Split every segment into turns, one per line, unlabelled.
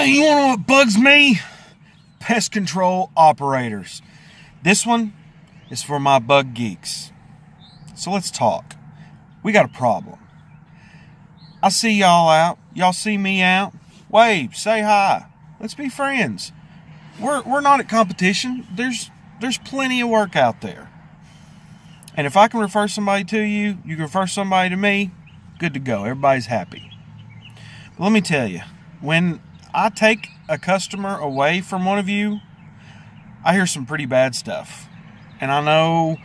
You know what bugs me? Pest control operators. This one is for my bug geeks. So let's talk. We got a problem. I see y'all out. Y'all see me out. Wave, say hi. Let's be friends. We're not at competition. There's plenty of work out there. And if I can refer somebody to you, you can refer somebody to me, good to go. Everybody's happy. But let me tell you, when I take a customer away from one of you, I hear some pretty bad stuff. And I know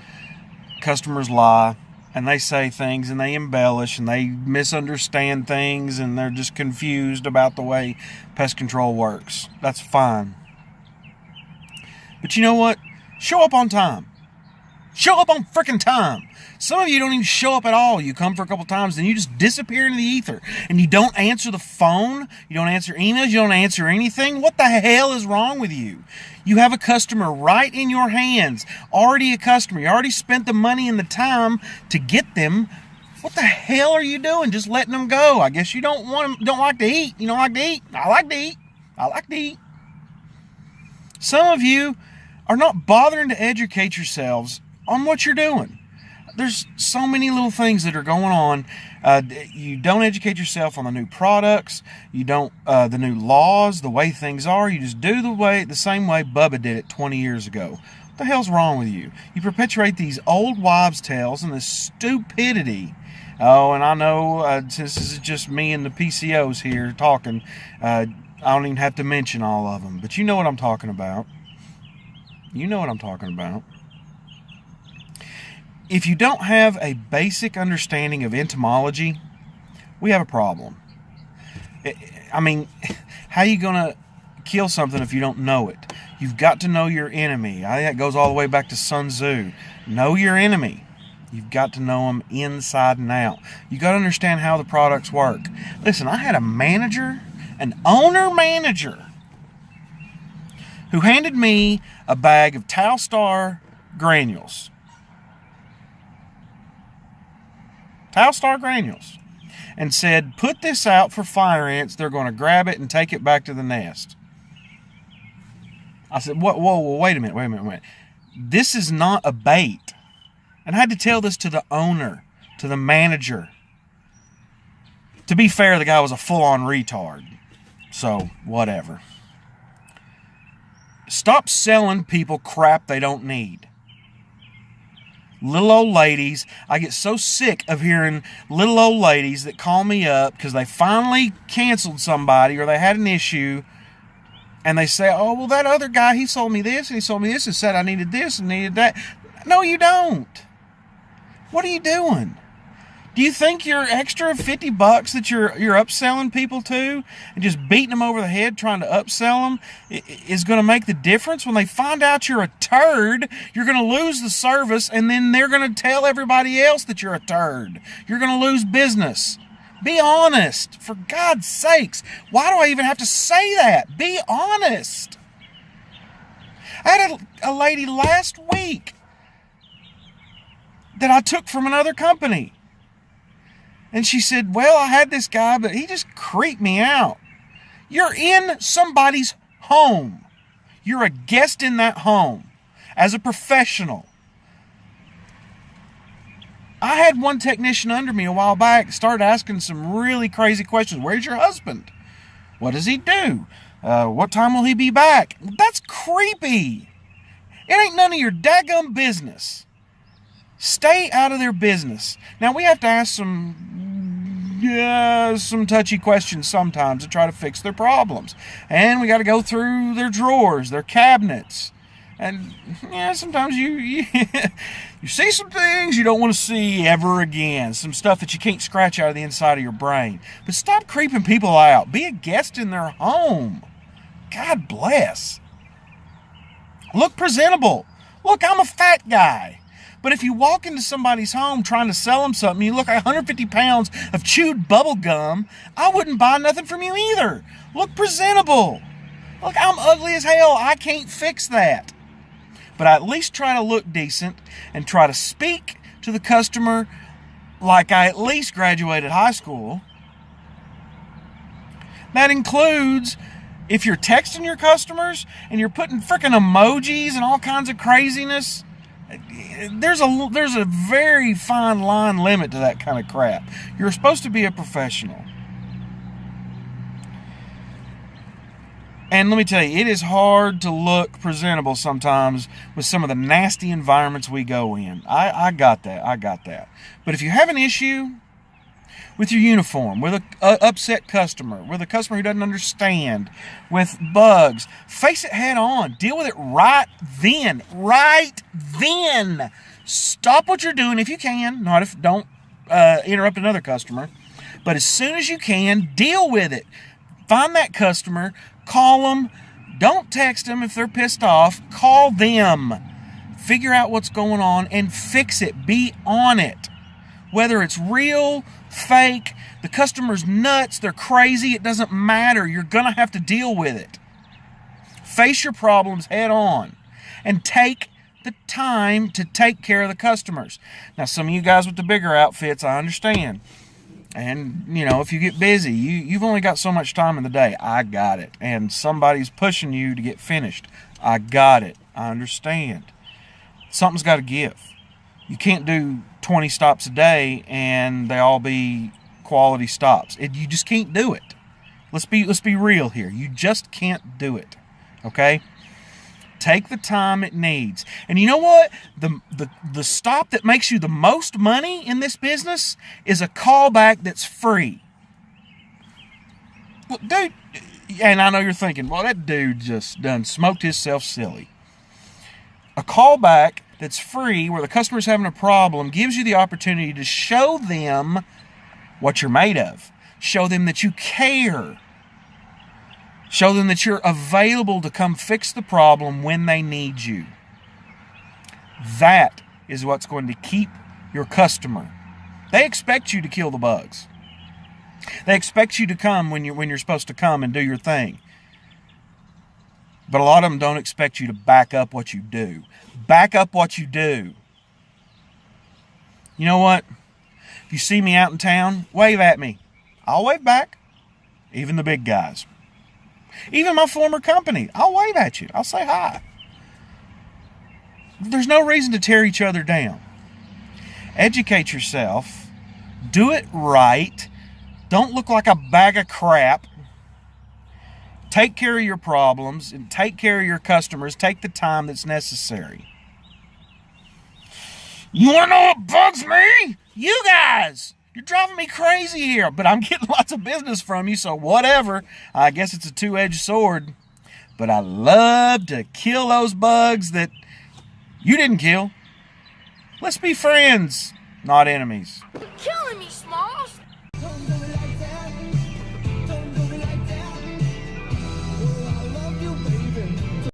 customers lie, and they say things, and they embellish, and they misunderstand things, and they're just confused about the way pest control works. That's fine. But you know what? Show up on time. Show up on freaking time. Some of you don't even show up at all. You come for a couple times, then you just disappear into the ether. And you don't answer the phone. You don't answer emails. You don't answer anything. What the hell is wrong with you? You have a customer right in your hands. Already a customer. You already spent the money and the time to get them. What the hell are you doing? Just letting them go. I guess you don't like to eat. You don't like to eat. I like to eat. I like to eat. Some of you are not bothering to educate yourselves on what you're doing. There's so many little things that are going on. You don't educate yourself on the new products. You don't the new laws, the way things are. You just do the same way Bubba did it 20 years ago. What the hell's wrong with you? You perpetuate these old wives' tales and this stupidity. Oh, and I know since this is just me and the PCOs here talking, I don't even have to mention all of them. But you know what I'm talking about. You know what I'm talking about. If you don't have a basic understanding of entomology, we have a problem. I mean, how are you going to kill something if you don't know it? You've got to know your enemy. I think that goes all the way back to Sun Tzu. Know your enemy. You've got to know them inside and out. You've got to understand how the products work. Listen, I had a manager, an owner-manager, who handed me a bag of Talstar granules. Talstar granules, and said, put this out for fire ants. They're going to grab it and take it back to the nest. I said, whoa, wait a minute. This is not a bait. And I had to tell this to the owner, to the manager. To be fair, the guy was a full-on retard. So, whatever. Stop selling people crap they don't need. Little old ladies, I get so sick of hearing little old ladies that call me up because they finally canceled somebody or they had an issue, and they say, oh, well, that other guy, he sold me this and he sold me this and said I needed this and needed that. No, you don't. What are you doing? Do you think your extra $50 that you're upselling people to and just beating them over the head trying to upsell them is going to make the difference? When they find out you're a turd, you're going to lose the service, and then they're going to tell everybody else that you're a turd. You're going to lose business. Be honest. For God's sakes. Why do I even have to say that? Be honest. I had a lady last week that I took from another company. And she said, well, I had this guy, but he just creeped me out. You're in somebody's home. You're a guest in that home as a professional. I had one technician under me a while back started asking some really crazy questions. Where's your husband? What does he do? What time will he be back? That's creepy. It ain't none of your daggum business. Stay out of their business. Now, we have to ask some touchy questions sometimes to try to fix their problems. And we got to go through their drawers, their cabinets. And sometimes you see some things you don't want to see ever again. Some stuff that you can't scratch out of the inside of your brain. But stop creeping people out. Be a guest in their home. God bless. Look presentable. Look, I'm a fat guy. But if you walk into somebody's home trying to sell them something, you look like 150 pounds of chewed bubble gum, I wouldn't buy nothing from you either. Look presentable. Look, I'm ugly as hell. I can't fix that. But I at least try to look decent and try to speak to the customer like I at least graduated high school. That includes if you're texting your customers and you're putting freaking emojis and all kinds of craziness. There's a very fine line limit to that kind of crap. You're supposed to be a professional. And let me tell you, it is hard to look presentable sometimes with some of the nasty environments we go in. I got that. But if you have an issue with your uniform, with an upset customer, with a customer who doesn't understand, with bugs, face it head on. Deal with it right then. Right then. Stop what you're doing if you can. Don't interrupt another customer. But as soon as you can, deal with it. Find that customer. Call them. Don't text them if they're pissed off. Call them. Figure out what's going on and fix it. Be on it. Whether it's real, fake, the customer's nuts, they're crazy, it doesn't matter. You're going to have to deal with it. Face your problems head on and take the time to take care of the customers. Now, some of you guys with the bigger outfits, I understand. And, if you get busy, you've only got so much time in the day. I got it. And somebody's pushing you to get finished. I got it. I understand. Something's got to give. You can't do 20 stops a day and they all be quality stops. You just can't do it. Let's be real here. You just can't do it. Okay? Take the time it needs. And you know what? The stop that makes you the most money in this business is a callback that's free. Well, dude, and I know you're thinking, well, that dude just done smoked himself silly. A callback that's free, where the customer's having a problem, gives you the opportunity to show them what you're made of. Show them that you care. Show them that you're available to come fix the problem when they need you. That is what's going to keep your customer. They expect you to kill the bugs. They expect you to come when you're supposed to come and do your thing. But a lot of them don't expect you to back up what you do. Back up what you do. You know what? If you see me out in town, wave at me. I'll wave back. Even the big guys. Even my former company, I'll wave at you. I'll say hi. There's no reason to tear each other down. Educate yourself. Do it right. Don't look like a bag of crap. Take care of your problems and take care of your customers. Take the time that's necessary. You want to know what bugs me? You guys! You're driving me crazy here, but I'm getting lots of business from you, so whatever. I guess it's a two-edged sword. But I love to kill those bugs that you didn't kill. Let's be friends, not enemies.
You're killing me,